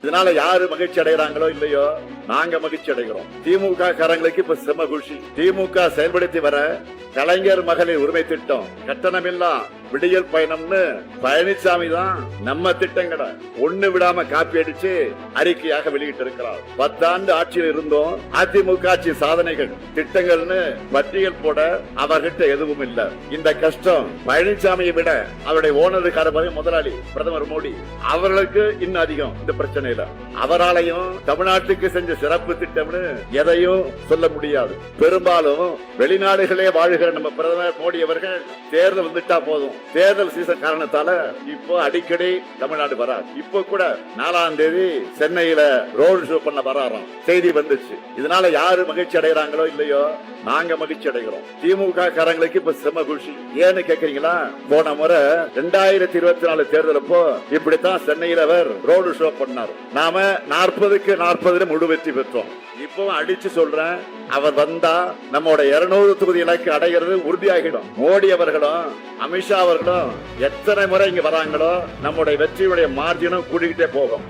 இதனால யாரு மகிழ்ச்சி அடைகிறாங்களோ இல்லையோ நாங்க மகிழ்ச்சி அடைகிறோம். திமுக காரங்களுக்கு இப்ப செம குஷி. திமுக செயல்படுத்தி வர கலைஞர் மகளிர் உரிமை திட்டம், கட்டணமில்லா விடியல் பயணம்னு பழனிசாமி தான் நம்ம திட்டங்களை ஒண்ணு விடாம காப்பி அடிச்சு அறிக்கையாக வெளியிட்டு இருக்கிறார். 10 ஆண்டு ஆட்சியில் இருந்தோம், அதிமுக ஆட்சி சாதனைகள் திட்டங்கள்னு பட்டியல் போட அவர்கிட்ட எதுவும் இல்ல. இந்த கஷ்டம் பழனிசாமியை விட அவருடைய ஓனருக்கார முதலாளி பிரதமர் மோடி அவர்களுக்கு இன்னும் அதிகம். இந்த பிரச்சனையில அவராலையும் தமிழ்நாட்டுக்கு செஞ்ச சிறப்பு திட்டம்னு எதையும் சொல்ல முடியாது. பெரும்பாலும் வெளிநாடுகளே வாழுகிற நம்ம பிரதமர் மோடி அவர்கள் தேர்தல் வந்துட்டா போதும், தேர்தல் சீசன் காரணத்தால இப்போ அடிக்கடி தமிழ்நாடு வரார். இப்போ கூட 4ஆம் தேதி சென்னையில ரோடு ஷோ பண்ண வராராம், செய்தி வந்துச்சு. இதனால யாரு மகிழ்ச்சி அடைகிறாங்களோ இல்லையோ நாங்க மகிழ்ச்சி அடைகிறோம். திமுக காரங்களுக்கு இப்ப செம குஷி. ஏன்னு கேக்குறீங்களா? போன முறை 2024 தேர்தல் அப்போ இப்படித்தான் சென்னையில அவர் ரோடு ஷோ பண்ணார். நாம 40க்கு 40 முழு வெற்றி பெற்றோம். இப்போ அடிச்சு சொல்றேன், அவர் வந்தா நம்மோட 200 தொகுதி இலக்கு அடைகிறது உறுதியாகிடும். மோடி அவர்களும் அமித்ஷா அவர்களும் எத்தனை முறை இங்க வராங்களோ நம்முடைய வெற்றியுடைய மார்ஜினும் கூடிக்கிட்டே போகும்.